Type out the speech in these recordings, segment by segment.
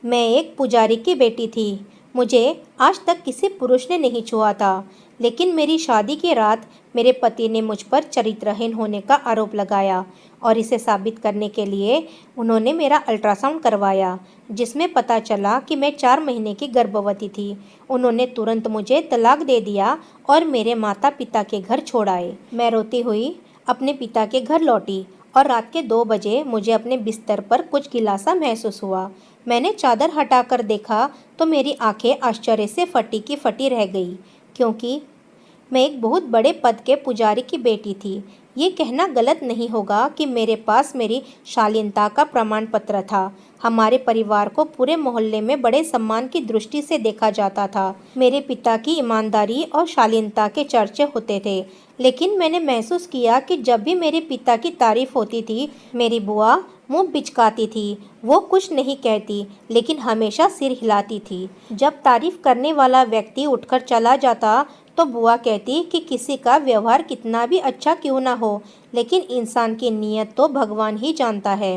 मैं एक पुजारी की बेटी थी। मुझे आज तक किसी पुरुष ने नहीं छुआ था, लेकिन मेरी शादी की रात मेरे पति ने मुझ पर चरित्रहीन होने का आरोप लगाया और इसे साबित करने के लिए उन्होंने मेरा अल्ट्रासाउंड करवाया, जिसमें पता चला कि मैं 4 महीने की गर्भवती थी। उन्होंने तुरंत मुझे तलाक दे दिया और मेरे माता पिता के घर छोड़ आए। मैं रोती हुई अपने पिता के घर लौटी और रात के 2 बजे मुझे अपने बिस्तर पर कुछ गिला सा महसूस हुआ। मैंने चादर हटाकर देखा तो मेरी आंखें आश्चर्य से फटी की फटी रह गई, क्योंकि मैं एक बहुत बड़े पद के पुजारी की बेटी थी। ये कहना गलत नहीं होगा कि मेरे पास मेरी शालीनता का प्रमाण पत्र था। हमारे परिवार को पूरे मोहल्ले में बड़े सम्मान की दृष्टि से देखा जाता था। मेरे पिता की ईमानदारी और शालीनता के चर्चे होते थे, लेकिन मैंने महसूस किया कि जब भी मेरे पिता की तारीफ होती थी, मेरी बुआ मुंह बिचकाती थी। वो कुछ नहीं कहती, लेकिन हमेशा सिर हिलाती थी। जब तारीफ करने वाला व्यक्ति उठकर चला जाता तो बुआ कहती कि किसी का व्यवहार कितना भी अच्छा क्यों ना हो, लेकिन इंसान की नीयत तो भगवान ही जानता है।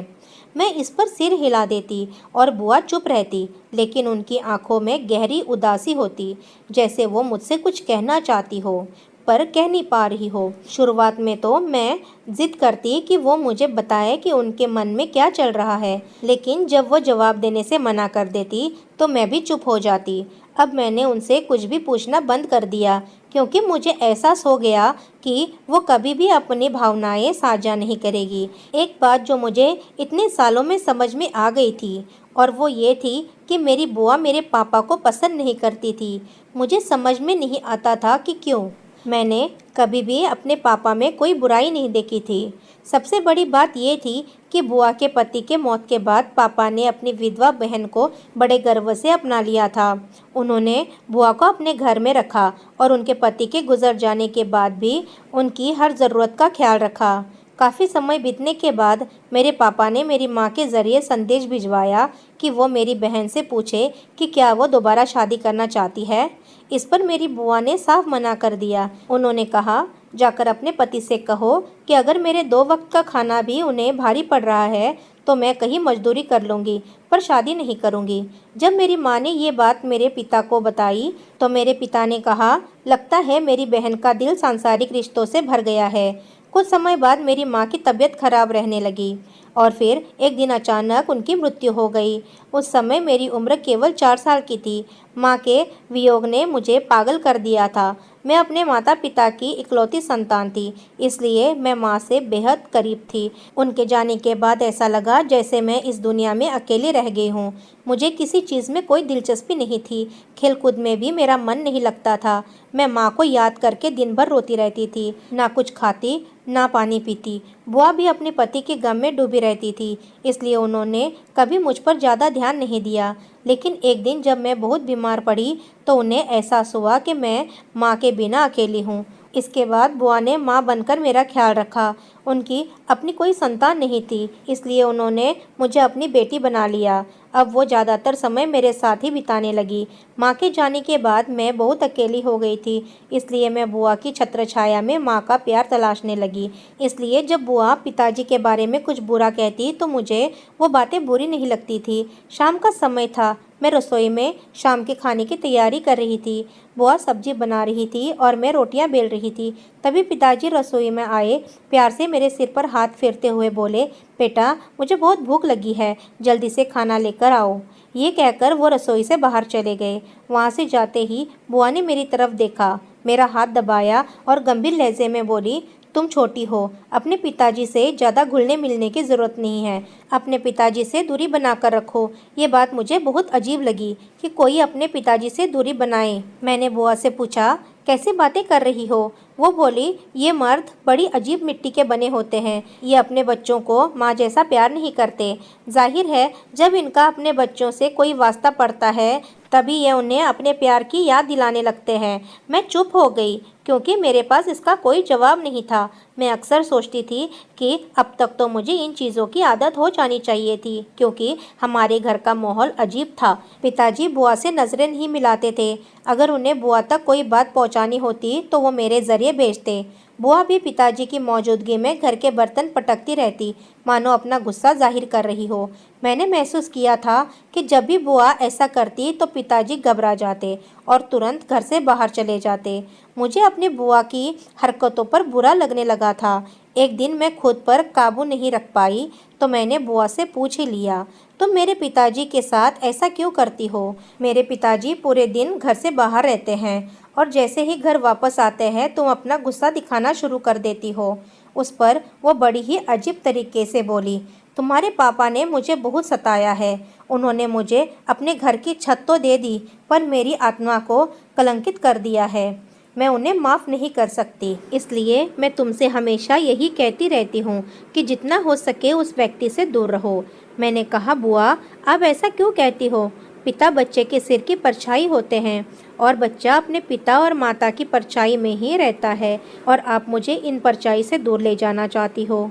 मैं इस पर सिर हिला देती और बुआ चुप रहती, लेकिन उनकी आंखों में गहरी उदासी होती, जैसे वो मुझसे कुछ कहना चाहती हो पर कह नहीं पा रही हो। शुरुआत में तो मैं जिद करती कि वो मुझे बताए कि उनके मन में क्या चल रहा है, लेकिन जब वो जवाब देने से मना कर देती तो मैं भी चुप हो जाती। अब मैंने उनसे कुछ भी पूछना बंद कर दिया, क्योंकि मुझे एहसास हो गया कि वो कभी भी अपनी भावनाएं साझा नहीं करेगी। एक बात जो मुझे इतने सालों में समझ में आ गई थी, और वो ये थी कि मेरी बुआ मेरे पापा को पसंद नहीं करती थी। मुझे समझ में नहीं आता था कि क्यों। मैंने कभी भी अपने पापा में कोई बुराई नहीं देखी थी। सबसे बड़ी बात ये थी कि बुआ के पति के मौत के बाद पापा ने अपनी विधवा बहन को बड़े गर्व से अपना लिया था। उन्होंने बुआ को अपने घर में रखा और उनके पति के गुजर जाने के बाद भी उनकी हर ज़रूरत का ख्याल रखा। काफ़ी समय बीतने के बाद मेरे पापा ने मेरी माँ के ज़रिए संदेश भिजवाया कि वो मेरी बहन से पूछे कि क्या वो दोबारा शादी करना चाहती है। इस पर मेरी बुआ ने साफ मना कर दिया। उन्होंने कहा, जाकर अपने पति से कहो कि अगर मेरे 2 वक्त का खाना भी उन्हें भारी पड़ रहा है तो मैं कहीं मजदूरी कर लूँगी, पर शादी नहीं करूँगी। जब मेरी माँ ने ये बात मेरे पिता को बताई तो मेरे पिता ने कहा, लगता है मेरी बहन का दिल सांसारिक रिश्तों से भर गया है। कुछ समय बाद मेरी माँ की तबीयत खराब रहने लगी और फिर एक दिन अचानक उनकी मृत्यु हो गई। उस समय मेरी उम्र केवल 4 साल की थी। माँ के वियोग ने मुझे पागल कर दिया था। मैं अपने माता पिता की इकलौती संतान थी, इसलिए मैं माँ से बेहद करीब थी। उनके जाने के बाद ऐसा लगा जैसे मैं इस दुनिया में अकेली रह गई हूँ। मुझे किसी चीज़ में कोई दिलचस्पी नहीं थी। खेलकूद में भी मेरा मन नहीं लगता था। मैं माँ को याद करके दिन भर रोती रहती थी, ना कुछ खाती ना पानी पीती। बुआ भी अपने पति के गम में डूबी रहती थी, इसलिए उन्होंने कभी मुझ पर ज़्यादा ध्यान नहीं दिया। लेकिन एक दिन जब मैं बहुत बीमार पड़ी तो उन्हें एहसास हुआ कि मैं माँ के बिना अकेली हूँ। इसके बाद बुआ ने माँ बनकर मेरा ख्याल रखा। उनकी अपनी कोई संतान नहीं थी, इसलिए उन्होंने मुझे अपनी बेटी बना लिया। अब वो ज़्यादातर समय मेरे साथ ही बिताने लगी। माँ के जाने के बाद मैं बहुत अकेली हो गई थी, इसलिए मैं बुआ की छत्रछाया में माँ का प्यार तलाशने लगी। इसलिए जब बुआ पिताजी के बारे में कुछ बुरा कहती तो मुझे वो बातें बुरी नहीं लगती थी। शाम का समय था। मैं रसोई में शाम के खाने की तैयारी कर रही थी। बुआ सब्जी बना रही थी और मैं रोटियां बेल रही थी। तभी पिताजी रसोई में आए। प्यार से मेरे सिर पर हाथ फेरते हुए बोले, बेटा, मुझे बहुत भूख लगी है, जल्दी से खाना लेकर आओ। ये कहकर वो रसोई से बाहर चले गए। वहाँ से जाते ही बुआ ने मेरी तरफ देखा, मेरा हाथ दबाया और गंभीर लहजे में बोली, तुम छोटी हो, अपने पिताजी से ज़्यादा घुलने मिलने की ज़रूरत नहीं है। अपने पिताजी से दूरी बनाकर रखो। ये बात मुझे बहुत अजीब लगी कि कोई अपने पिताजी से दूरी बनाए। मैंने बुआ से पूछा, कैसी बातें कर रही हो? वो बोली, ये मर्द बड़ी अजीब मिट्टी के बने होते हैं। ये अपने बच्चों को माँ जैसा प्यार नहीं करते। जाहिर है जब इनका अपने बच्चों से कोई वास्ता पड़ता है तभी ये उन्हें अपने प्यार की याद दिलाने लगते हैं। मैं चुप हो गई, क्योंकि मेरे पास इसका कोई जवाब नहीं था। मैं अक्सर सोचती थी कि अब तक तो मुझे इन चीज़ों की आदत हो जानी चाहिए थी, क्योंकि हमारे घर का माहौल अजीब था। पिताजी बुआ से नज़रें नहीं मिलाते थे। अगर उन्हें बुआ तक कोई बात पहुंचानी होती तो वो मेरे ज़रिए भेजते। बुआ भी पिताजी की मौजूदगी में घर के बर्तन पटकती रहती, मानो अपना गुस्सा जाहिर कर रही हो। मैंने महसूस किया था कि जब भी बुआ ऐसा करती तो पिताजी घबरा जाते और तुरंत घर से बाहर चले जाते। मुझे अपनी बुआ की हरकतों पर बुरा लगने लगा था। एक दिन मैं खुद पर काबू नहीं रख पाई तो मैंने बुआ से पूछ ही लिया, तुम मेरे पिताजी के साथ ऐसा क्यों करती हो? मेरे पिताजी पूरे दिन घर से बाहर रहते हैं और जैसे ही घर वापस आते हैं तुम अपना गुस्सा दिखाना शुरू कर देती हो। उस पर वो बड़ी ही अजीब तरीके से बोली, तुम्हारे पापा ने मुझे बहुत सताया है। उन्होंने मुझे अपने घर की छत तो दे दी पर मेरी आत्मा को कलंकित कर दिया है। मैं उन्हें माफ़ नहीं कर सकती। इसलिए मैं तुमसे हमेशा यही कहती रहती हूँ कि जितना हो सके उस व्यक्ति से दूर रहो। मैंने कहा, बुआ आप ऐसा क्यों कहती हो? पिता बच्चे के सिर की परछाई होते हैं और बच्चा अपने पिता और माता की परछाई में ही रहता है और आप मुझे इन परछाई से दूर ले जाना चाहती हो।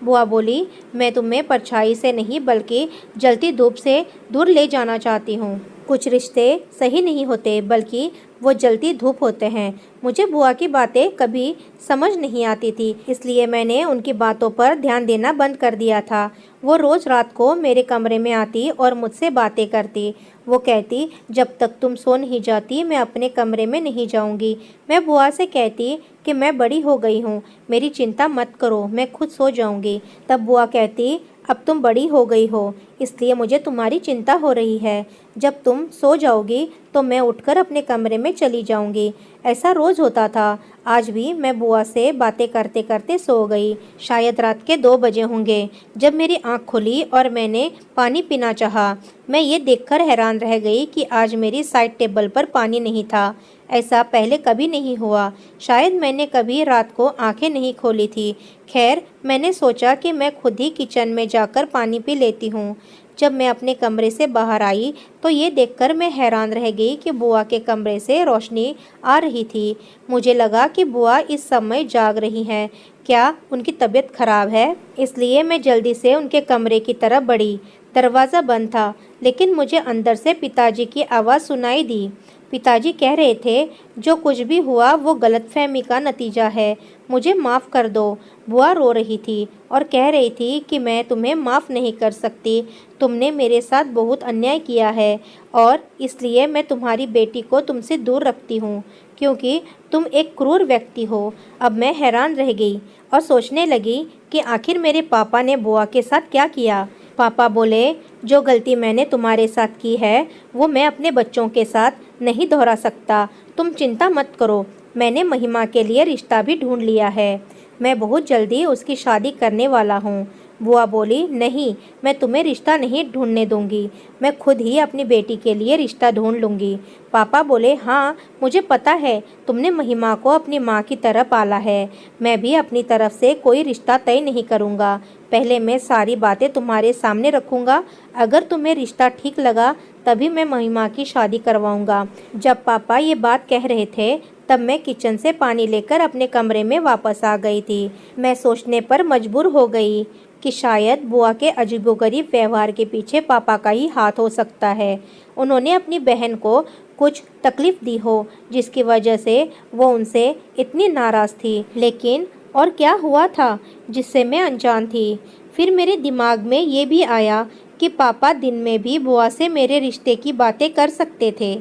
बुआ बोली, मैं तुम्हें परछाई से नहीं बल्कि जलती धूप से दूर ले जाना चाहती हूँ। कुछ रिश्ते सही नहीं होते बल्कि वो जलती धूप होते हैं। मुझे बुआ की बातें कभी समझ नहीं आती थी, इसलिए मैंने उनकी बातों पर ध्यान देना बंद कर दिया था। वो रोज़ रात को मेरे कमरे में आती और मुझसे बातें करती। वो कहती, जब तक तुम सो नहीं जाती मैं अपने कमरे में नहीं जाऊंगी। मैं बुआ से कहती कि मैं बड़ी हो गई हूँ, मेरी चिंता मत करो, मैं खुद सो जाऊंगी। तब बुआ कहती, अब तुम बड़ी हो गई हो इसलिए मुझे तुम्हारी चिंता हो रही है। जब तुम सो जाओगी तो मैं उठकर अपने कमरे में चली जाऊंगी। ऐसा रोज़ होता था। आज भी मैं बुआ से बातें करते करते सो गई। शायद रात के 2 बजे होंगे जब मेरी आँख खुली और मैंने पानी पीना चाहा। मैं ये देखकर हैरान रह गई कि आज मेरी साइड टेबल पर पानी नहीं था। ऐसा पहले कभी नहीं हुआ। शायद मैंने कभी रात को आंखें नहीं खोली थी। खैर, मैंने सोचा कि मैं खुद ही किचन में जाकर पानी पी लेती हूँ। जब मैं अपने कमरे से बाहर आई तो ये देखकर मैं हैरान रह गई कि बुआ के कमरे से रोशनी आ रही थी। मुझे लगा कि बुआ इस समय जाग रही हैं। क्या उनकी तबीयत खराब है? इसलिए मैं जल्दी से उनके कमरे की तरफ बढ़ी। दरवाज़ा बंद था लेकिन मुझे अंदर से पिताजी की आवाज़ सुनाई दी। पिताजी कह रहे थे, जो कुछ भी हुआ वो गलतफहमी का नतीजा है, मुझे माफ़ कर दो। बुआ रो रही थी और कह रही थी कि मैं तुम्हें माफ़ नहीं कर सकती। तुमने मेरे साथ बहुत अन्याय किया है और इसलिए मैं तुम्हारी बेटी को तुमसे दूर रखती हूँ क्योंकि तुम एक क्रूर व्यक्ति हो। अब मैं हैरान रह गई और सोचने लगी कि आखिर मेरे पापा ने बुआ के साथ क्या किया। पापा बोले, जो गलती मैंने तुम्हारे साथ की है वो मैं अपने बच्चों के साथ नहीं दोहरा सकता। तुम चिंता मत करो, मैंने महिमा के लिए रिश्ता भी ढूंढ लिया है। मैं बहुत जल्दी उसकी शादी करने वाला हूँ। बुआ बोली, नहीं, मैं तुम्हें रिश्ता नहीं ढूंढने दूंगी, मैं खुद ही अपनी बेटी के लिए रिश्ता ढूंढ लूँगी। पापा बोले, हाँ मुझे पता है, तुमने महिमा को अपनी माँ की तरह पाला है। मैं भी अपनी तरफ से कोई रिश्ता तय नहीं करूँगा। पहले मैं सारी बातें तुम्हारे सामने रखूँगा। अगर तुम्हें रिश्ता ठीक लगा तभी मैं महिमा की शादी करवाऊँगा। जब पापा ये बात कह रहे थे तब मैं किचन से पानी लेकर अपने कमरे में वापस आ गई थी। मैं सोचने पर मजबूर हो गई कि शायद बुआ के अजीबोगरीब व्यवहार के पीछे पापा का ही हाथ हो सकता है। उन्होंने अपनी बहन को कुछ तकलीफ दी हो जिसकी वजह से वो उनसे इतनी नाराज़ थी। लेकिन और क्या हुआ था जिससे मैं अनजान थी? फिर मेरे दिमाग में ये भी आया कि पापा दिन में भी बुआ से मेरे रिश्ते की बातें कर सकते थे,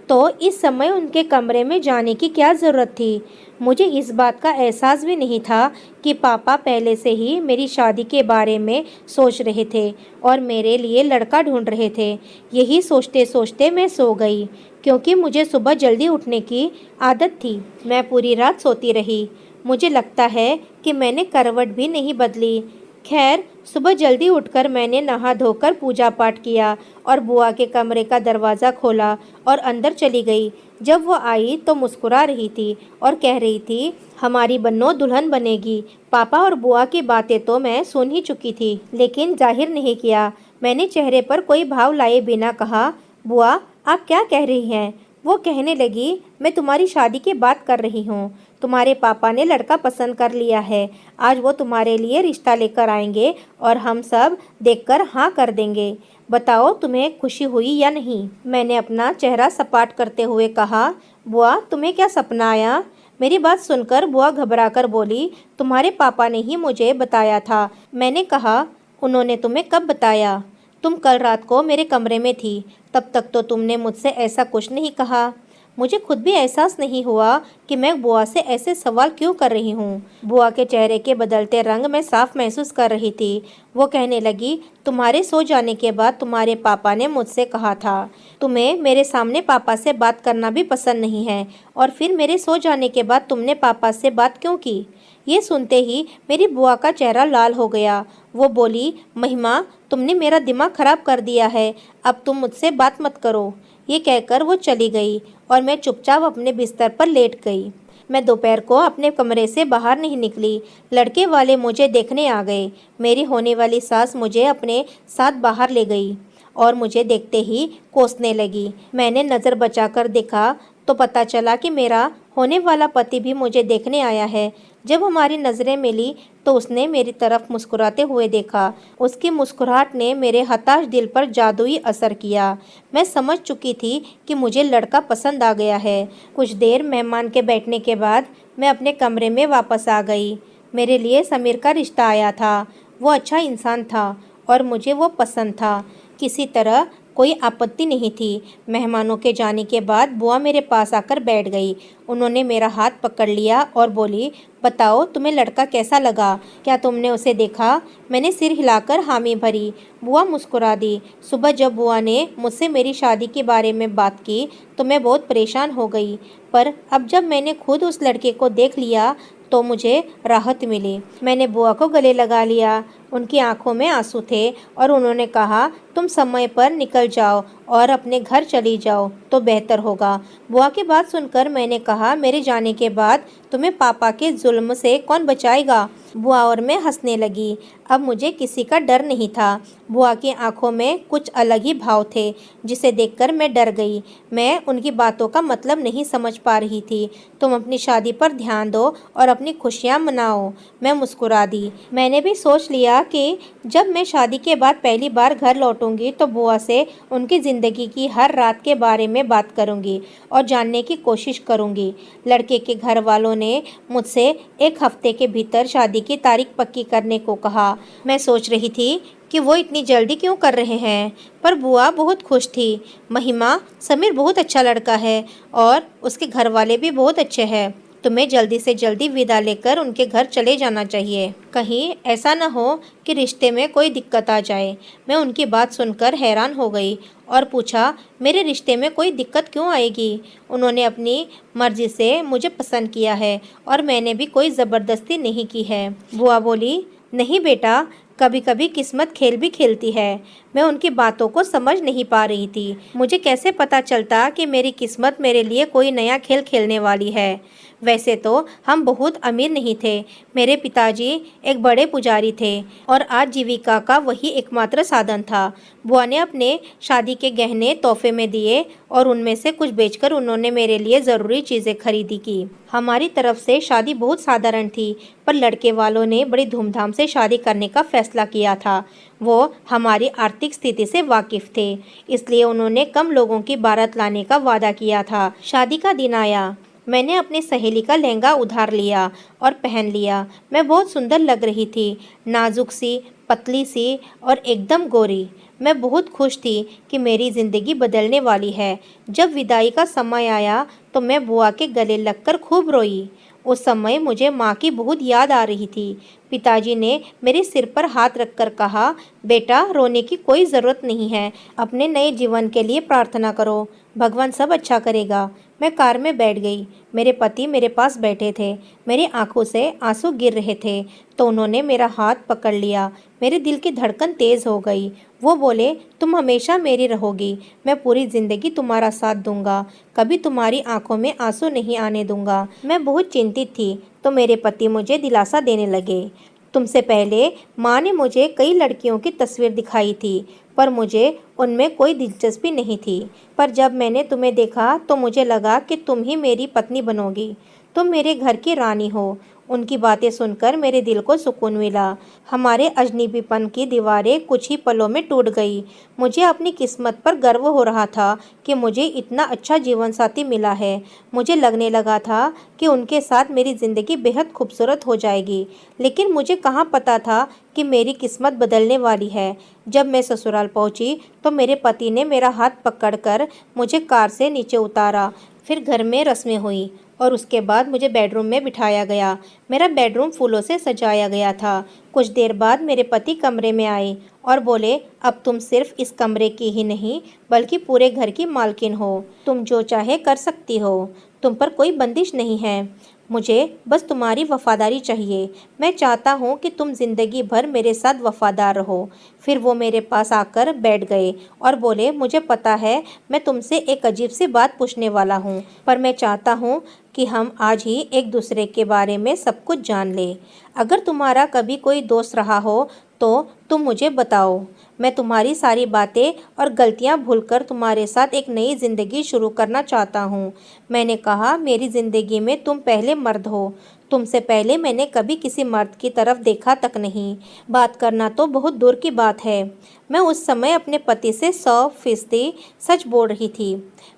तो इस समय उनके कमरे में जाने की क्या ज़रूरत थी? मुझे इस बात का एहसास भी नहीं था कि पापा पहले से ही मेरी शादी के बारे में सोच रहे थे और मेरे लिए लड़का ढूंढ रहे थे। यही सोचते सोचते मैं सो गई क्योंकि मुझे सुबह जल्दी उठने की आदत थी। मैं पूरी रात सोती रही। मुझे लगता है कि मैंने करवट भी नहीं बदली। खैर, सुबह जल्दी उठकर मैंने नहा धोकर पूजा पाठ किया और बुआ के कमरे का दरवाज़ा खोला और अंदर चली गई। जब वो आई तो मुस्कुरा रही थी और कह रही थी, हमारी बन्नो दुल्हन बनेगी। पापा और बुआ की बातें तो मैं सुन ही चुकी थी लेकिन जाहिर नहीं किया। मैंने चेहरे पर कोई भाव लाए बिना कहा, बुआ आप क्या कह रही हैं? वो कहने लगी, मैं तुम्हारी शादी की बात कर रही हूँ। तुम्हारे पापा ने लड़का पसंद कर लिया है। आज वो तुम्हारे लिए रिश्ता लेकर आएंगे और हम सब देखकर हाँ कर देंगे। बताओ तुम्हें खुशी हुई या नहीं? मैंने अपना चेहरा सपाट करते हुए कहा, बुआ तुम्हें क्या सपना आया? मेरी बात सुनकर बुआ घबराकर बोली, तुम्हारे पापा ने ही मुझे बताया था। मैंने कहा, उन्होंने तुम्हें कब बताया? तुम कल रात को मेरे कमरे में थी, तब तक तो तुमने मुझसे ऐसा कुछ नहीं कहा। मुझे खुद भी एहसास नहीं हुआ कि मैं बुआ से ऐसे सवाल क्यों कर रही हूँ। बुआ के चेहरे के बदलते रंग मैं साफ महसूस कर रही थी। वो कहने लगी, तुम्हारे सो जाने के बाद तुम्हारे पापा ने मुझसे कहा था, तुम्हें मेरे सामने पापा से बात करना भी पसंद नहीं है, और फिर मेरे सो जाने के बाद तुमने पापा से बात क्यों की? ये सुनते ही मेरी बुआ का चेहरा लाल हो गया। वो बोली, महिमा, तुमने मेरा दिमाग खराब कर दिया है, अब तुम मुझसे बात मत करो। ये कहकर वो चली गई और मैं चुपचाप अपने बिस्तर पर लेट गई। मैं दोपहर को अपने कमरे से बाहर नहीं निकली। लड़के वाले मुझे देखने आ गए। मेरी होने वाली सास मुझे अपने साथ बाहर ले गई और मुझे देखते ही कोसने लगी। मैंने नज़र बचाकर देखा तो पता चला कि मेरा होने वाला पति भी मुझे देखने आया है। जब हमारी नज़रें मिली तो उसने मेरी तरफ मुस्कुराते हुए देखा। उसकी मुस्कुराहट ने मेरे हताश दिल पर जादुई असर किया। मैं समझ चुकी थी कि मुझे लड़का पसंद आ गया है। कुछ देर मेहमान के बैठने के बाद मैं अपने कमरे में वापस आ गई। मेरे लिए समीर का रिश्ता आया था। वो अच्छा इंसान था और मुझे वो पसंद था। किसी तरह कोई आपत्ति नहीं थी। मेहमानों के जाने के बाद बुआ मेरे पास आकर बैठ गई। उन्होंने मेरा हाथ पकड़ लिया और बोली, बताओ तुम्हें लड़का कैसा लगा? क्या तुमने उसे देखा? मैंने सिर हिलाकर हामी भरी। बुआ मुस्कुरा दी। सुबह जब बुआ ने मुझसे मेरी शादी के बारे में बात की तो मैं बहुत परेशान हो गई, पर अब जब मैंने खुद उस लड़के को देख लिया तो मुझे राहत मिली। मैंने बुआ को गले लगा लिया। उनकी आंखों में आंसू थे और उन्होंने कहा, तुम समय पर निकल जाओ और अपने घर चली जाओ तो बेहतर होगा। बुआ की बात सुनकर मैंने कहा, मेरे जाने के बाद तुम्हें पापा के जुल्म से कौन बचाएगा? बुआ और मैं हंसने लगी। अब मुझे किसी का डर नहीं था। बुआ की आंखों में कुछ अलग ही भाव थे, जिसे देखकर मैं डर गई। मैं उनकी बातों का मतलब नहीं समझ पा रही थी। तुम अपनी शादी पर ध्यान दो और अपनी खुशियाँ मनाओ। मैं मुस्कुरा दी। मैंने भी सोच लिया कि जब मैं शादी के बाद पहली बार घर लौटूंगी तो बुआ से उनकी ज़िंदगी की हर रात के बारे में बात करूंगी और जानने की कोशिश करूंगी। लड़के के घर वालों ने मुझसे 1 हफ्ते के भीतर शादी की तारीख पक्की करने को कहा। मैं सोच रही थी कि वो इतनी जल्दी क्यों कर रहे हैं, पर बुआ बहुत खुश थी। महिमा, समीर बहुत अच्छा लड़का है और उसके घर वाले भी बहुत अच्छे हैं। तुम्हें जल्दी से जल्दी विदा लेकर उनके घर चले जाना चाहिए। कहीं ऐसा न हो कि रिश्ते में कोई दिक्कत आ जाए। मैं उनकी बात सुनकर हैरान हो गई और पूछा, मेरे रिश्ते में कोई दिक्कत क्यों आएगी? उन्होंने अपनी मर्जी से मुझे पसंद किया है और मैंने भी कोई ज़बरदस्ती नहीं की है। बुआ बोली, नहीं बेटा, कभी कभी किस्मत खेल भी खेलती है। मैं उनकी बातों को समझ नहीं पा रही थी। मुझे कैसे पता चलता कि मेरी किस्मत मेरे लिए कोई नया खेल खेलने वाली है। वैसे तो हम बहुत अमीर नहीं थे। मेरे पिताजी एक बड़े पुजारी थे और आजीविका का वही एकमात्र साधन था। बुआ ने अपने शादी के गहने तोहफे में दिए और उनमें से कुछ बेचकर उन्होंने मेरे लिए ज़रूरी चीज़ें खरीदी की। हमारी तरफ से शादी बहुत साधारण थी, पर लड़के वालों ने बड़ी धूमधाम से शादी करने का फैसला किया था। वो हमारी आर्थिक स्थिति से वाकिफ़ थे, इसलिए उन्होंने कम लोगों की बारात लाने का वादा किया था। शादी का दिन आया। मैंने अपनी सहेली का लहंगा उधार लिया और पहन लिया। मैं बहुत सुंदर लग रही थी, नाजुक सी, पतली सी और एकदम गोरी। मैं बहुत खुश थी कि मेरी ज़िंदगी बदलने वाली है। जब विदाई का समय आया तो मैं बुआ के गले लगकर खूब रोई। उस समय मुझे माँ की बहुत याद आ रही थी। पिताजी ने मेरे सिर पर हाथ रखकर कहा, बेटा, रोने की कोई ज़रूरत नहीं है। अपने नए जीवन के लिए प्रार्थना करो, भगवान सब अच्छा करेगा। मैं कार में बैठ गई। मेरे पति मेरे पास बैठे थे। मेरी आंखों से आंसू गिर रहे थे तो उन्होंने मेरा हाथ पकड़ लिया। मेरे दिल की धड़कन तेज़ हो गई। वो बोले, तुम हमेशा मेरी रहोगी। मैं पूरी ज़िंदगी तुम्हारा साथ दूंगा, कभी तुम्हारी आंखों में आंसू नहीं आने दूंगा। मैं बहुत चिंतित थी तो मेरे पति मुझे दिलासा देने लगे। तुमसे पहले माँ ने मुझे कई लड़कियों की तस्वीर दिखाई थी, पर मुझे उनमें कोई दिलचस्पी नहीं थी। पर जब मैंने तुम्हें देखा तो मुझे लगा कि तुम ही मेरी पत्नी बनोगी। तुम मेरे घर की रानी हो। उनकी बातें सुनकर मेरे दिल को सुकून मिला। हमारे अजनबीपन की दीवारें कुछ ही पलों में टूट गई। मुझे अपनी किस्मत पर गर्व हो रहा था कि मुझे इतना अच्छा जीवन साथी मिला है। मुझे लगने लगा था कि उनके साथ मेरी ज़िंदगी बेहद खूबसूरत हो जाएगी, लेकिन मुझे कहाँ पता था कि मेरी किस्मत बदलने वाली है। जब मैं ससुराल पहुंची तो मेरे पति ने मेरा हाथ पकड़कर मुझे कार से नीचे उतारा। फिर घर में रस्में हुई और उसके बाद मुझे बेडरूम में बिठाया गया। मेरा बेडरूम फूलों से सजाया गया था। कुछ देर बाद मेरे पति कमरे में आए और बोले, अब तुम सिर्फ इस कमरे की ही नहीं बल्कि पूरे घर की मालकिन हो। तुम जो चाहे कर सकती हो। तुम पर कोई बंदिश नहीं है। मुझे बस तुम्हारी वफादारी चाहिए। मैं चाहता हूँ कि तुम ज़िंदगी भर मेरे साथ वफादार रहो। फिर वो मेरे पास आकर बैठ गए और बोले, मुझे पता है मैं तुमसे एक अजीब सी बात पूछने वाला हूँ, पर मैं चाहता हूँ कि हम आज ही एक दूसरे के बारे में सब कुछ जान लें। अगर तुम्हारा कभी कोई दोस्त रहा हो तो तुम मुझे बताओ। मैं तुम्हारी सारी बातें और गलतियां भूलकर तुम्हारे साथ एक नई ज़िंदगी शुरू करना चाहता हूँ। मैंने कहा, मेरी ज़िंदगी में तुम पहले मर्द हो। तुमसे पहले मैंने कभी किसी मर्द की तरफ देखा तक नहीं। बात करना तो बहुत दूर की बात है। मैं उस समय अपने पति से 100% सच बोल रही थी।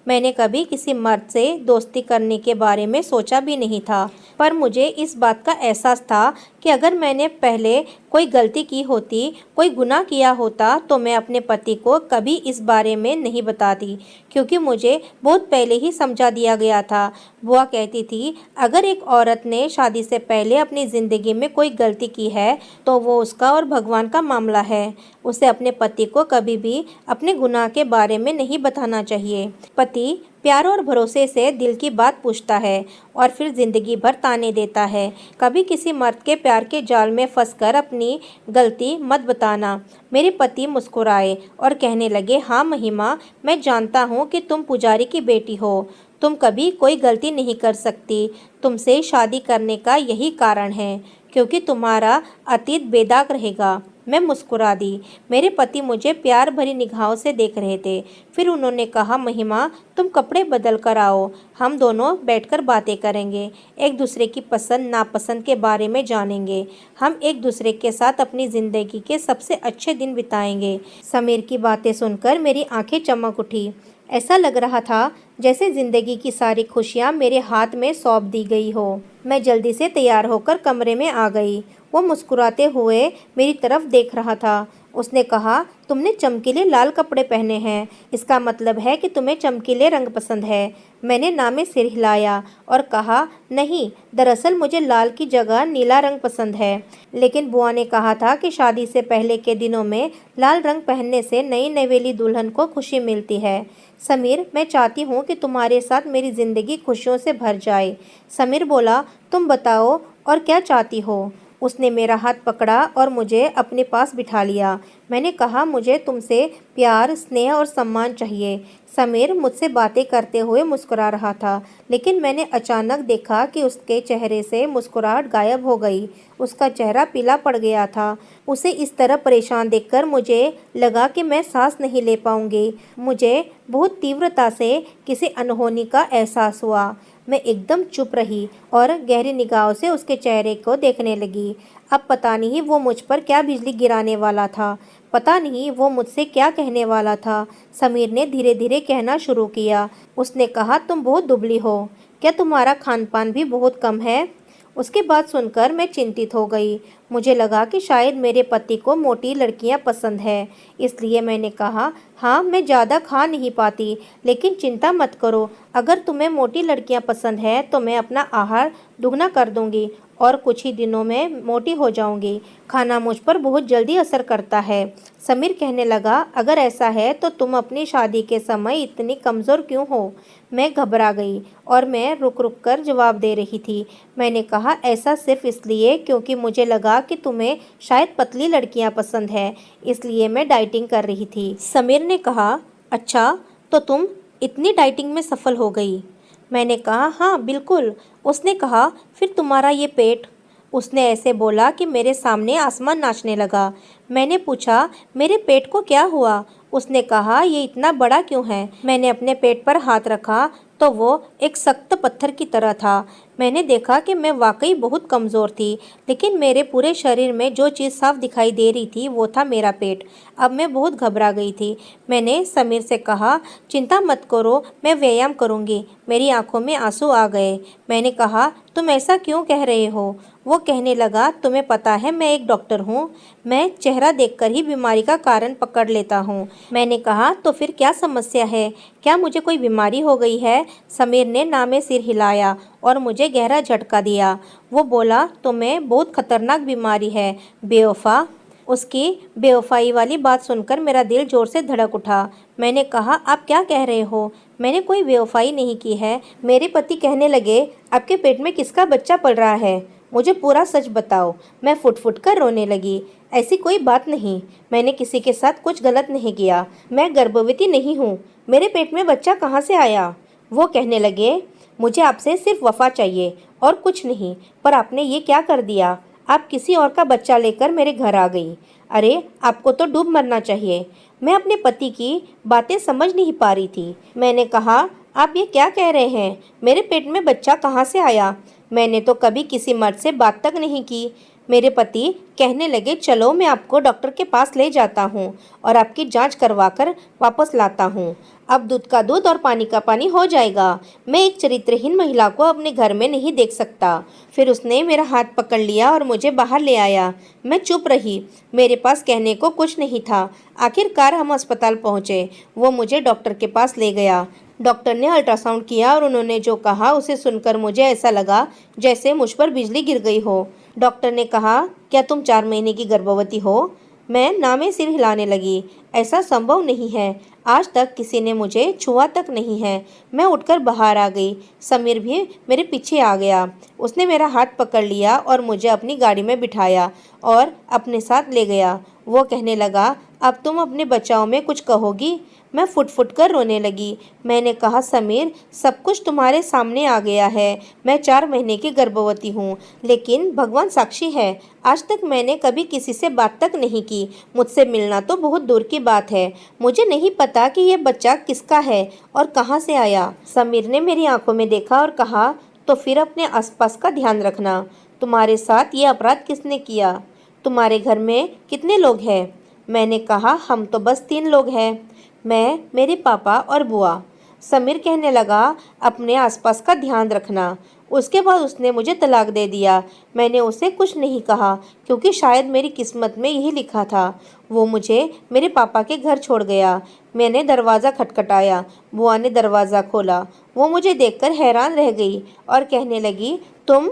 मैंने कभी किसी मर्द से दोस्ती करने के बारे में सोचा भी नहीं था, पर मुझे इस बात का एहसास था कि अगर मैंने पहले कोई गलती की होती, कोई गुनाह किया होता, तो मैं अपने पति को कभी इस बारे में नहीं बताती, क्योंकि मुझे बहुत पहले ही समझा दिया गया था। बुआ कहती थी, अगर एक औरत ने शादी से पहले अपनी ज़िंदगी में कोई गलती की है तो वो उसका और भगवान का मामला है। उसे अपने पति को कभी भी अपने गुनाह के बारे में नहीं बताना चाहिए। पति प्यार और भरोसे से दिल की बात पूछता है और फिर ज़िंदगी भर ताने देता है। कभी किसी मर्द के प्यार के जाल में फंसकर अपनी गलती मत बताना। मेरे पति मुस्कुराए और कहने लगे, हाँ महिमा, मैं जानता हूँ कि तुम पुजारी की बेटी हो। तुम कभी कोई गलती नहीं कर सकती। तुमसे शादी करने का यही कारण है, क्योंकि तुम्हारा अतीत बेदाग रहेगा। मैं मुस्कुरा दी। मेरे पति मुझे प्यार भरी निगाहों से देख रहे थे। फिर उन्होंने कहा, महिमा, तुम कपड़े बदल कर आओ। हम दोनों बैठकर बातें करेंगे, एक दूसरे की पसंद नापसंद के बारे में जानेंगे। हम एक दूसरे के साथ अपनी ज़िंदगी के सबसे अच्छे दिन बिताएंगे। समीर की बातें सुनकर मेरी आंखें चमक उठी। ऐसा लग रहा था जैसे ज़िंदगी की सारी खुशियाँ मेरे हाथ में सौंप दी गई हो। मैं जल्दी से तैयार होकर कमरे में आ गई। वो मुस्कुराते हुए मेरी तरफ देख रहा था। उसने कहा, तुमने चमकीले लाल कपड़े पहने हैं, इसका मतलब है कि तुम्हें चमकीले रंग पसंद है। मैंने नामे सिर हिलाया और कहा, नहीं, दरअसल मुझे लाल की जगह नीला रंग पसंद है। लेकिन बुआ ने कहा था कि शादी से पहले के दिनों में लाल रंग पहनने से नई नवेली दुल्हन को खुशी मिलती है। समीर, मैं चाहती हूँ कि तुम्हारे साथ मेरी ज़िंदगी खुशियों से भर जाए। समीर बोला, तुम बताओ और क्या चाहती हो? उसने मेरा हाथ पकड़ा और मुझे अपने पास बिठा लिया। मैंने कहा, मुझे तुमसे प्यार, स्नेह और सम्मान चाहिए। समीर मुझसे बातें करते हुए मुस्कुरा रहा था, लेकिन मैंने अचानक देखा कि उसके चेहरे से मुस्कुराहट गायब हो गई। उसका चेहरा पीला पड़ गया था। उसे इस तरह परेशान देखकर मुझे लगा कि मैं सांस नहीं ले पाऊंगी। मुझे बहुत तीव्रता से किसी अनहोनी का एहसास हुआ। मैं एकदम चुप रही और गहरी निगाहों से उसके चेहरे को देखने लगी। अब पता नहीं वो मुझ पर क्या बिजली गिराने वाला था। पता नहीं वो मुझसे क्या कहने वाला था। समीर ने धीरे धीरे कहना शुरू किया। उसने कहा, तुम बहुत दुबली हो। क्या तुम्हारा खान पान भी बहुत कम है? उसकी बात सुनकर मैं चिंतित हो गई। मुझे लगा कि शायद मेरे पति को मोटी लड़कियां पसंद है। इसलिए मैंने कहा, हाँ, मैं ज़्यादा खा नहीं पाती, लेकिन चिंता मत करो। अगर तुम्हें मोटी लड़कियां पसंद है तो मैं अपना आहार दुगना कर दूंगी और कुछ ही दिनों में मोटी हो जाऊंगी। खाना मुझ पर बहुत जल्दी असर करता है। समीर कहने लगा, अगर ऐसा है तो तुम अपनी शादी के समय इतनी कमज़ोर क्यों हो? मैं घबरा गई और मैं रुक रुक कर जवाब दे रही थी। मैंने कहा, ऐसा सिर्फ इसलिए क्योंकि मुझे लगा कि तुम्हें शायद पतली लड़कियां पसंद है, इसलिए मैं डाइटिंग कर रही थी। समीर ने कहा, अच्छा, तो तुम इतनी डाइटिंग में सफल हो गई? मैंने कहा, हाँ बिल्कुल। उसने कहा, फिर तुम्हारा ये पेट? उसने ऐसे बोला कि मेरे सामने आसमान नाचने लगा। मैंने पूछा, मेरे पेट को क्या हुआ? उसने कहा, ये इतना बड़ा क्यों है? मैंने अपने पेट पर हाथ रखा तो वो एक सख्त पत्थर की तरह था। मैंने देखा कि मैं वाकई बहुत कमज़ोर थी, लेकिन मेरे पूरे शरीर में जो चीज़ साफ दिखाई दे रही थी वो था मेरा पेट। अब मैं बहुत घबरा गई थी। मैंने समीर से कहा, चिंता मत करो, मैं व्यायाम करूँगी। मेरी आंखों में आंसू आ गए। मैंने कहा, तुम ऐसा क्यों कह रहे हो? वो कहने लगा, तुम्हें पता है मैं एक डॉक्टर हूँ, मैं चेहरा देखकर ही बीमारी का कारण पकड़ लेता हूँ। मैंने कहा, तो फिर क्या समस्या है? क्या मुझे कोई बीमारी हो गई है? समीर ने ना में सिर हिलाया और मुझे गहरा झटका दिया। वो बोला, तुम्हें बहुत खतरनाक बीमारी है बेवफा। उसकी बेवफाई वाली बात सुनकर मेरा दिल जोर से धड़क उठा। मैंने कहा, आप क्या कह रहे हो? मैंने कोई बेवफाई नहीं की है। मेरे पति कहने लगे, आपके पेट में किसका बच्चा पल रहा है? मुझे पूरा सच बताओ। मैं फुट फुट कर रोने लगी। ऐसी कोई बात नहीं, मैंने किसी के साथ कुछ गलत नहीं किया। मैं गर्भवती नहीं हूँ। मेरे पेट में बच्चा कहाँ से आया? वो कहने लगे, मुझे आपसे सिर्फ वफा चाहिए और कुछ नहीं, पर आपने ये क्या कर दिया? आप किसी और का बच्चा लेकर मेरे घर आ गई। अरे, आपको तो डूब मरना चाहिए। मैं अपने पति की बातें समझ नहीं पा रही थी। मैंने कहा, आप ये क्या कह रहे हैं? मेरे पेट में बच्चा कहाँ से आया? मैंने तो कभी किसी मर्द से बात तक नहीं की। मेरे पति कहने लगे, चलो मैं आपको डॉक्टर के पास ले जाता हूँ और आपकी जांच करवा कर वापस लाता हूँ। अब दूध का दूध और पानी का पानी हो जाएगा। मैं एक चरित्रहीन महिला को अपने घर में नहीं देख सकता। फिर उसने मेरा हाथ पकड़ लिया और मुझे बाहर ले आया। मैं चुप रही। मेरे पास कहने को कुछ नहीं था। आखिरकार हम अस्पताल पहुँचे। वो मुझे डॉक्टर के पास ले गया। डॉक्टर ने अल्ट्रासाउंड किया और उन्होंने जो कहा उसे सुनकर मुझे ऐसा लगा जैसे मुझ पर बिजली गिर गई हो। डॉक्टर ने कहा, क्या तुम 4 महीने की गर्भवती हो? मैं ना में सिर हिलाने लगी। ऐसा संभव नहीं है। आज तक किसी ने मुझे छुआ तक नहीं है। मैं उठकर बाहर आ गई। समीर भी मेरे पीछे आ गया। उसने मेरा हाथ पकड़ लिया और मुझे अपनी गाड़ी में बिठाया और अपने साथ ले गया। वो कहने लगा, अब तुम अपने बचाव में कुछ कहोगी? मैं फुट फुट कर रोने लगी। मैंने कहा, समीर, सब कुछ तुम्हारे सामने आ गया है। मैं 4 महीने की गर्भवती हूँ, लेकिन भगवान साक्षी है, आज तक मैंने कभी किसी से बात तक नहीं की। मुझसे मिलना तो बहुत दूर की बात है। मुझे नहीं पता कि ये बच्चा किसका है और कहाँ से आया। समीर ने मेरी आंखों में देखा और कहा, तो फिर अपने आसपास का ध्यान रखना। तुम्हारे साथ ये अपराध किसने किया? तुम्हारे घर में कितने लोग हैं? मैंने कहा, हम तो बस 3 लोग हैं, मैं, मेरे पापा और बुआ। समीर कहने लगा, अपने आसपास का ध्यान रखना। उसके बाद उसने मुझे तलाक दे दिया। मैंने उसे कुछ नहीं कहा, क्योंकि शायद मेरी किस्मत में यही लिखा था। वो मुझे मेरे पापा के घर छोड़ गया। मैंने दरवाज़ा खटखटाया। बुआ ने दरवाज़ा खोला। वो मुझे देखकर हैरान रह गई और कहने लगी, तुम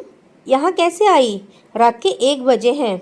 यहाँ कैसे आई? रात के 1 बजे हैं।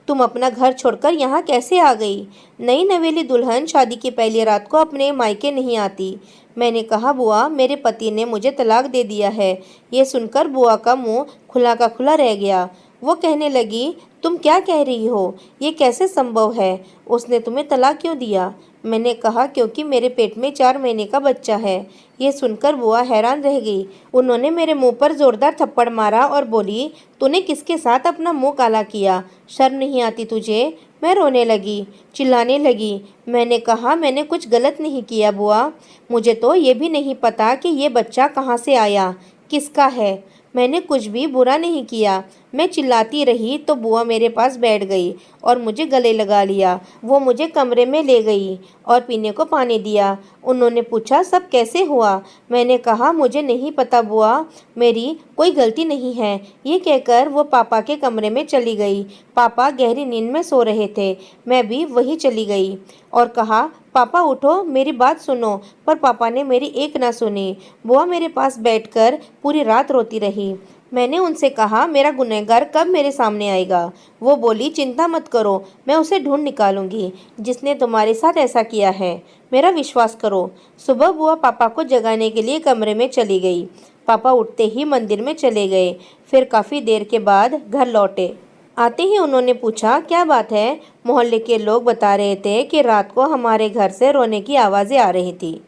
तुम अपना घर छोड़कर यहाँ कैसे आ गई? नई नवेली दुल्हन शादी की पहली रात को अपने मायके नहीं आती। मैंने कहा, बुआ, मेरे पति ने मुझे तलाक दे दिया है। ये सुनकर बुआ का मुंह खुला का खुला रह गया। वो कहने लगी, तुम क्या कह रही हो? ये कैसे संभव है? उसने तुम्हें तलाक क्यों दिया? मैंने कहा, क्योंकि मेरे पेट में 4 महीने का बच्चा है। ये सुनकर बुआ हैरान रह गई। उन्होंने मेरे मुंह पर जोरदार थप्पड़ मारा और बोली, तूने किसके साथ अपना मुंह काला किया? शर्म नहीं आती तुझे? मैं रोने लगी, चिल्लाने लगी। मैंने कहा, मैंने कुछ गलत नहीं किया बुआ। मुझे तो ये भी नहीं पता कि ये बच्चा कहाँ से आया, किसका है। मैंने कुछ भी बुरा नहीं किया। मैं चिल्लाती रही तो बुआ मेरे पास बैठ गई और मुझे गले लगा लिया। वो मुझे कमरे में ले गई और पीने को पानी दिया। उन्होंने पूछा, सब कैसे हुआ? मैंने कहा, मुझे नहीं पता बुआ, मेरी कोई गलती नहीं है। ये कहकर वो पापा के कमरे में चली गई। पापा गहरी नींद में सो रहे थे। मैं भी वहीं चली गई और कहा, पापा उठो, मेरी बात सुनो। पर पापा ने मेरी एक ना सुनी। बुआ मेरे पास बैठकर पूरी रात रोती रही। मैंने उनसे कहा, मेरा गुनहगार कब मेरे सामने आएगा? वो बोली, चिंता मत करो, मैं उसे ढूंढ निकालूंगी जिसने तुम्हारे साथ ऐसा किया है। मेरा विश्वास करो। सुबह बुआ पापा को जगाने के लिए कमरे में चली गई। पापा उठते ही मंदिर में चले गए। फिर काफ़ी देर के बाद घर लौटे। आते ही उन्होंने पूछा, क्या बात है? मोहल्ले के लोग बता रहे थे कि रात को हमारे घर से रोने की आवाज़ें आ रही थी।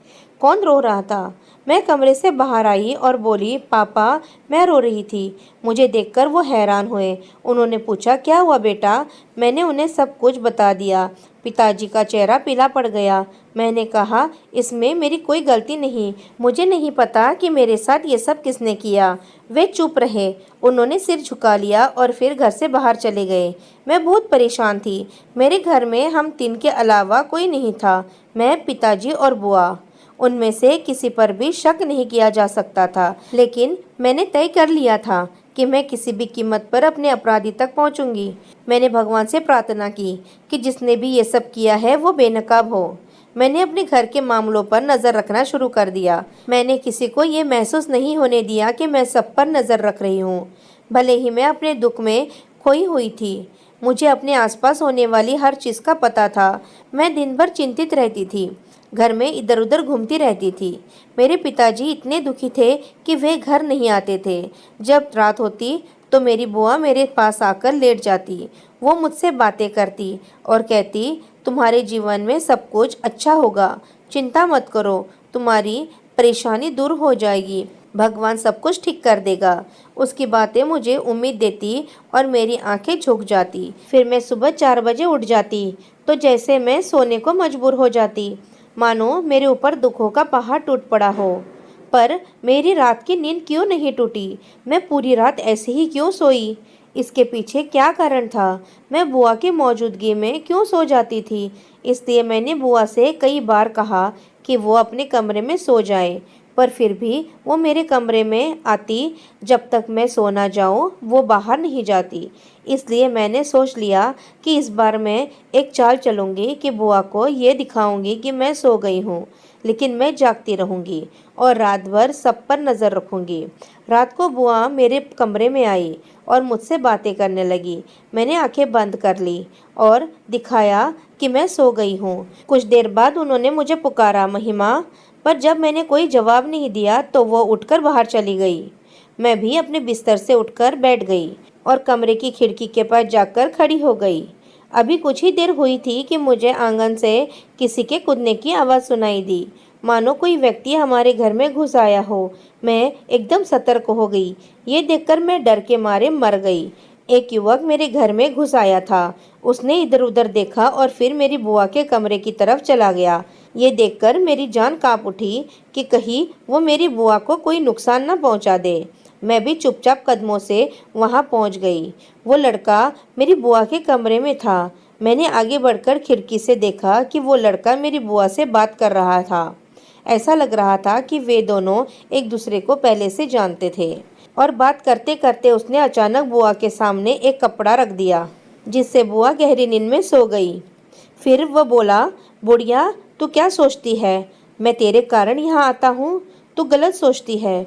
कौन रो रहा था? मैं कमरे से बाहर आई और बोली, पापा, मैं रो रही थी। मुझे देखकर वो हैरान हुए। उन्होंने पूछा, क्या हुआ बेटा? मैंने उन्हें सब कुछ बता दिया। पिताजी का चेहरा पीला पड़ गया। मैंने कहा, इसमें मेरी कोई गलती नहीं, मुझे नहीं पता कि मेरे साथ ये सब किसने किया। वे चुप रहे, उन्होंने सिर झुका लिया और फिर घर से बाहर चले गए। मैं बहुत परेशान थी। मेरे घर में हम तीन के अलावा कोई नहीं था, मैं, पिताजी और बुआ। उनमें से किसी पर भी शक नहीं किया जा सकता था, लेकिन मैंने तय कर लिया था कि मैं किसी भी कीमत पर अपने अपराधी तक पहुंचूंगी। मैंने भगवान से प्रार्थना की कि जिसने भी ये सब किया है वो बेनकाब हो। मैंने अपने घर के मामलों पर नज़र रखना शुरू कर दिया। मैंने किसी को ये महसूस नहीं होने दिया कि मैं सब पर नज़र रख रही हूँ। भले ही मैं अपने दुख में खोई हुई थी, मुझे अपने आसपास होने वाली हर चीज़ का पता था। मैं दिन भर चिंतित रहती थी, घर में इधर उधर घूमती रहती थी। मेरे पिताजी इतने दुखी थे कि वे घर नहीं आते थे। जब रात होती तो मेरी बुआ मेरे पास आकर लेट जाती। वो मुझसे बातें करती और कहती, तुम्हारे जीवन में सब कुछ अच्छा होगा, चिंता मत करो, तुम्हारी परेशानी दूर हो जाएगी, भगवान सब कुछ ठीक कर देगा। उसकी बातें मुझे उम्मीद देती और मेरी आंखें झुक जाती। फिर मैं सुबह 4 बजे उठ जाती तो जैसे मैं सोने को मजबूर हो जाती, मानो मेरे ऊपर दुखों का पहाड़ टूट पड़ा हो। पर मेरी रात की नींद क्यों नहीं टूटी? मैं पूरी रात ऐसे ही क्यों सोई? इसके पीछे क्या कारण था? मैं बुआ की मौजूदगी में क्यों सो जाती थी? इसलिए मैंने बुआ से कई बार कहा कि वो अपने कमरे में सो जाए, पर फिर भी वो मेरे कमरे में आती। जब तक मैं सो ना जाऊं वो बाहर नहीं जाती। इसलिए मैंने सोच लिया कि इस बार मैं एक चाल चलूंगी कि बुआ को ये दिखाऊंगी कि मैं सो गई हूँ, लेकिन मैं जागती रहूंगी और रात भर सब पर नज़र रखूंगी। रात को बुआ मेरे कमरे में आई और मुझसे बातें करने लगी। मैंने आंखें बंद कर ली और दिखाया कि मैं सो गई हूँ। कुछ देर बाद उन्होंने मुझे पुकारा, महिमा, पर जब मैंने कोई जवाब नहीं दिया तो वो उठकर बाहर चली गई। मैं भी अपने बिस्तर से उठकर बैठ गई और कमरे की खिड़की के पास जाकर खड़ी हो गई। अभी कुछ ही देर हुई थी कि मुझे आंगन से किसी के कूदने की आवाज़ सुनाई दी, मानो कोई व्यक्ति हमारे घर में घुस आया हो। मैं एकदम सतर्क हो गई। ये देखकर मैं डर के मारे मर गई। एक युवक मेरे घर में घुस आया था। उसने इधर उधर देखा और फिर मेरी बुआ के कमरे की तरफ चला गया। ये देखकर मेरी जान कांप उठी कि कहीं वो मेरी बुआ को कोई नुकसान न पहुंचा दे। मैं भी चुपचाप कदमों से वहां पहुंच गई। वो लड़का मेरी बुआ के कमरे में था। मैंने आगे बढ़कर खिड़की से देखा कि वो लड़का मेरी बुआ से बात कर रहा था। ऐसा लग रहा था कि वे दोनों एक दूसरे को पहले से जानते थे और बात करते करते उसने अचानक बुआ के सामने एक कपड़ा रख दिया, जिससे बुआ गहरी नींद में सो गई। फिर वह बोला, बुढ़िया, तू क्या सोचती है? मैं तेरे कारण यहाँ आता हूँ? तू गलत सोचती है।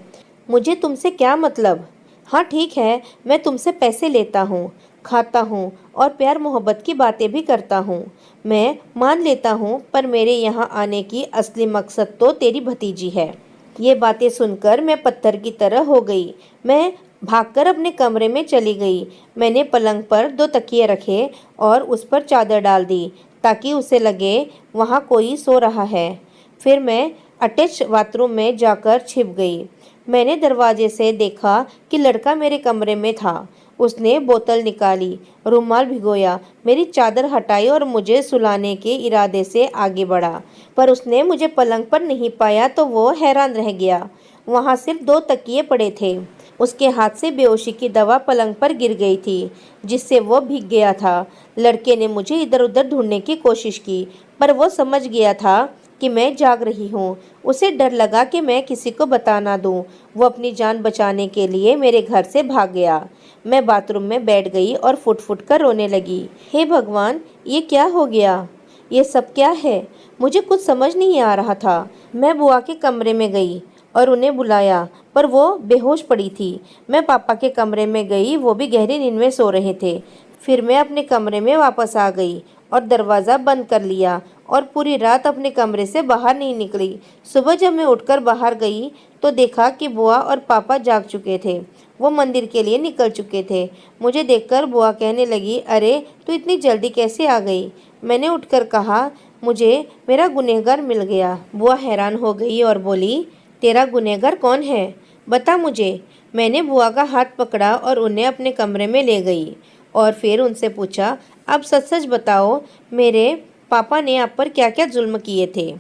मुझे तुमसे क्या मतलब? हाँ ठीक है, मैं तुमसे पैसे लेता हूँ, खाता हूँ और प्यार मोहब्बत की बातें भी करता हूँ, मैं मान लेता हूँ, पर मेरे यहाँ आने की असली मकसद तो तेरी भतीजी है। ये बातें सुनकर मैं पत्थर की तरह हो गई। मैं भागकर अपने कमरे में चली गई। मैंने पलंग पर 2 तकिए रखे और उस पर चादर डाल दी ताकि उसे लगे वहाँ कोई सो रहा है। फिर मैं अटैच बाथरूम में जाकर छिप गई। मैंने दरवाजे से देखा कि लड़का मेरे कमरे में था। उसने बोतल निकाली, रुमाल भिगोया, मेरी चादर हटाई और मुझे सुलाने के इरादे से आगे बढ़ा, पर उसने मुझे पलंग पर नहीं पाया तो वो हैरान रह गया। वहाँ सिर्फ 2 तकिए पड़े थे। उसके हाथ से बेहोशी की दवा पलंग पर गिर गई थी, जिससे वो भीग गया था। लड़के ने मुझे इधर उधर ढूंढने की कोशिश की, पर वो समझ गया था कि मैं जाग रही हूँ। उसे डर लगा कि मैं किसी को बता ना दूँ। वो अपनी जान बचाने के लिए मेरे घर से भाग गया। मैं बाथरूम में बैठ गई और फुट फुट कर रोने लगी। हे भगवान, ये क्या हो गया? ये सब क्या है? मुझे कुछ समझ नहीं आ रहा था। मैं बुआ के कमरे में गई और उन्हें बुलाया, पर वो बेहोश पड़ी थी। मैं पापा के कमरे में गई, वो भी गहरी नींद में सो रहे थे। फिर मैं अपने कमरे में वापस आ गई और दरवाज़ा बंद कर लिया और पूरी रात अपने कमरे से बाहर नहीं निकली। सुबह जब मैं उठकर बाहर गई तो देखा कि बुआ और पापा जाग चुके थे। वो मंदिर के लिए निकल चुके थे। मुझे देखकर बुआ कहने लगी, अरे तू इतनी जल्दी कैसे आ गई? मैंने उठकर कहा, मुझे मेरा गुनहगार मिल गया। बुआ हैरान हो गई और बोली, तेरा गुनहगार कौन है? बता मुझे। मैंने बुआ का हाथ पकड़ा और उन्हें अपने कमरे में ले गई और फिर उनसे पूछा, अब सच सच बताओ, मेरे पापा ने आप पर क्या क्या जुल्म किए थे।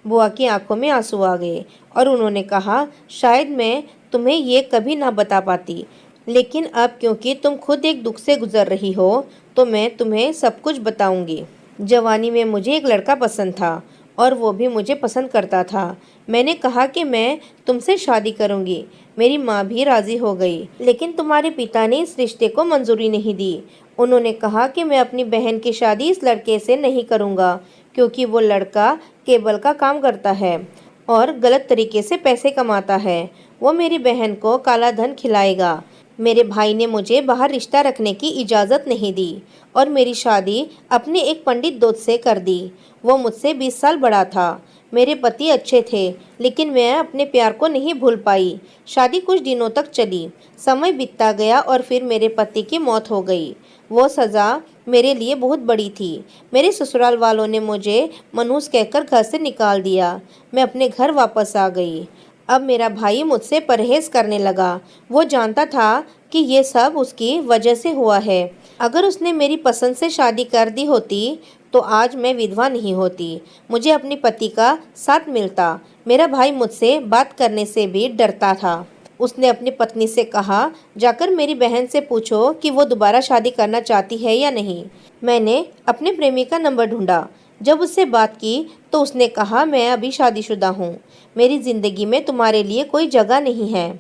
बुआ की आंखों में आंसू आ गए और उन्होंने कहा, शायद मैं तुम्हें ये कभी ना बता पाती, लेकिन अब क्योंकि तुम खुद एक दुख से गुजर रही हो तो मैं तुम्हें सब कुछ बताऊंगी। जवानी में मुझे एक लड़का पसंद था और वो भी मुझे पसंद करता था। मैंने कहा कि मैं तुमसे शादी करूंगी। मेरी माँ भी राजी हो गई, लेकिन तुम्हारे पिता ने इस रिश्ते को मंजूरी नहीं दी। उन्होंने कहा कि मैं अपनी बहन की शादी इस लड़के से नहीं करूंगा, क्योंकि वो लड़का केबल का काम करता है और गलत तरीके से पैसे कमाता है। वो मेरी बहन को काला धन खिलाएगा। मेरे भाई ने मुझे बाहर रिश्ता रखने की इजाज़त नहीं दी और मेरी शादी अपने एक पंडित दोस्त से कर दी। वो मुझसे 20 साल बड़ा था। मेरे पति अच्छे थे, लेकिन मैं अपने प्यार को नहीं भूल पाई। शादी कुछ दिनों तक चली। समय बीतता गया और फिर मेरे पति की मौत हो गई। वो सज़ा मेरे लिए बहुत बड़ी थी। मेरे ससुराल वालों ने मुझे मनहूस कहकर घर से निकाल दिया। मैं अपने घर वापस आ गई। अब मेरा भाई मुझसे परहेज करने लगा। वो जानता था कि ये सब उसकी वजह से हुआ है। अगर उसने मेरी पसंद से शादी कर दी होती तो आज मैं विधवा नहीं होती। मुझे अपने पति का साथ मिलता। मेरा भाई मुझसे बात करने से भी डरता था। उसने अपनी पत्नी से कहा, जाकर मेरी बहन से पूछो कि वो दोबारा शादी करना चाहती है या नहीं। मैंने अपने प्रेमी का नंबर ढूंढा। जब उससे बात की तो उसने कहा, मैं अभी शादीशुदा हूँ। मेरी ज़िंदगी में तुम्हारे लिए कोई जगह नहीं है।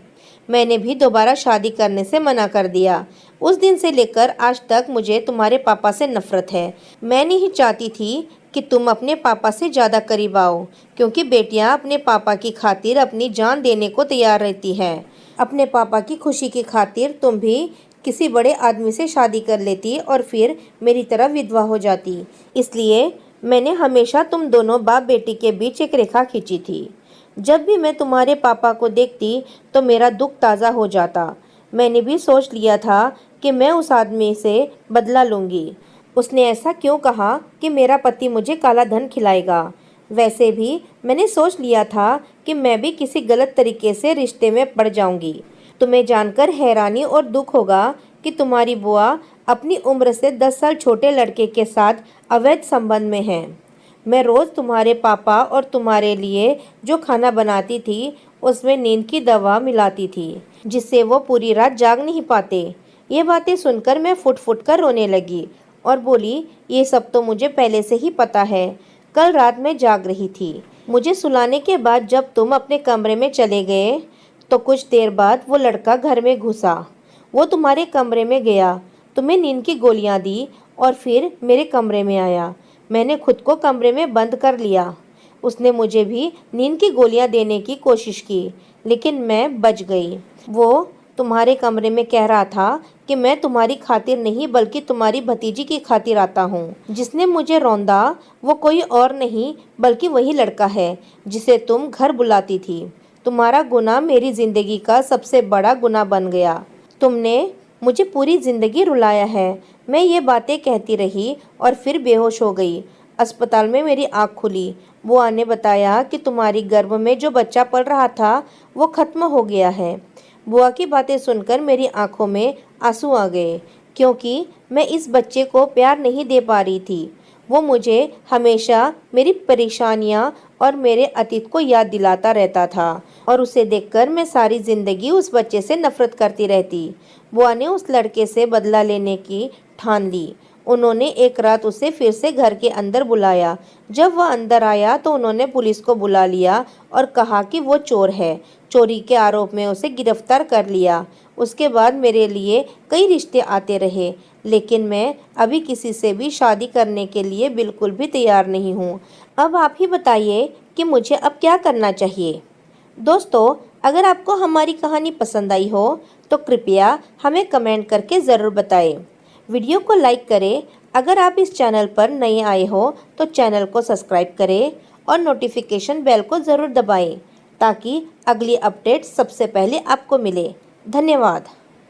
मैंने भी दोबारा शादी करने से मना कर दिया। उस दिन से लेकर आज तक मुझे तुम्हारे पापा से नफरत है। मैं नहीं चाहती थी कि तुम अपने पापा से ज़्यादा करीब आओ, क्योंकि बेटियां अपने पापा की खातिर अपनी जान देने को तैयार रहती हैं। अपने पापा की खुशी की खातिर तुम भी किसी बड़े आदमी से शादी कर लेती और फिर मेरी तरह विधवा हो जाती। इसलिए मैंने हमेशा तुम दोनों बाप बेटी के बीच एक रेखा खींची थी। जब भी मैं तुम्हारे पापा को देखती तो मेरा दुख ताज़ा हो जाता। मैंने भी सोच लिया था कि मैं उस आदमी से बदला लूँगी। उसने ऐसा क्यों कहा कि मेरा पति मुझे काला धन खिलाएगा। वैसे भी मैंने सोच लिया था कि मैं भी किसी गलत तरीके से रिश्ते में पड़ जाऊंगी। तुम्हें जानकर हैरानी और दुख होगा कि तुम्हारी बुआ अपनी उम्र से 10 साल छोटे लड़के के साथ अवैध संबंध में है। मैं रोज़ तुम्हारे पापा और तुम्हारे लिए जो खाना बनाती थी उसमें नींद की दवा मिलाती थी, जिससे वो पूरी रात जाग नहीं पाते। ये बातें सुनकर मैं फुट फुट कर रोने लगी और बोली, ये सब तो मुझे पहले से ही पता है। कल रात मैं जाग रही थी। मुझे सुलाने के बाद जब तुम अपने कमरे में चले गए तो कुछ देर बाद वो लड़का घर में घुसा। वो तुम्हारे कमरे में गया, तुम्हें नींद की गोलियां दी और फिर मेरे कमरे में आया। मैंने खुद को कमरे में बंद कर लिया। उसने मुझे भी नींद की गोलियां देने की कोशिश की, लेकिन मैं बच गई। वो तुम्हारे कमरे में कह रहा था कि मैं तुम्हारी खातिर नहीं बल्कि तुम्हारी भतीजी की खातिर आता हूँ। जिसने मुझे रौंदा वो कोई और नहीं बल्कि वही लड़का है जिसे तुम घर बुलाती थी। तुम्हारा गुनाह मेरी ज़िंदगी का सबसे बड़ा गुनाह बन गया। तुमने मुझे पूरी ज़िंदगी रुलाया है। मैं ये बातें कहती रही और फिर बेहोश हो गई। अस्पताल में मेरी आँख खुली। बुआ ने बताया कि तुम्हारी गर्भ में जो बच्चा पल रहा था वो खत्म हो गया है। बुआ की बातें सुनकर मेरी आंखों में आंसू आ गए, क्योंकि मैं इस बच्चे को प्यार नहीं दे पा रही थी। वो मुझे हमेशा मेरी परेशानियां और मेरे अतीत को याद दिलाता रहता था और उसे देखकर मैं सारी ज़िंदगी उस बच्चे से नफरत करती रहती। बुआ ने उस लड़के से बदला लेने की ठान ली। उन्होंने एक रात उसे फिर से घर के अंदर बुलाया। जब वह अंदर आया तो उन्होंने पुलिस को बुला लिया और कहा कि वो चोर है। चोरी के आरोप में उसे गिरफ्तार कर लिया। उसके बाद मेरे लिए कई रिश्ते आते रहे, लेकिन मैं अभी किसी से भी शादी करने के लिए बिल्कुल भी तैयार नहीं हूँ। अब आप ही बताइए कि मुझे अब क्या करना चाहिए। दोस्तों, अगर आपको हमारी कहानी पसंद आई हो तो कृपया हमें कमेंट करके ज़रूर बताएं। वीडियो को लाइक करें। अगर आप इस चैनल पर नए आए हो तो चैनल को सब्सक्राइब करें और नोटिफिकेशन बेल को ज़रूर दबाएं ताकि अगली अपडेट सबसे पहले आपको मिले। धन्यवाद।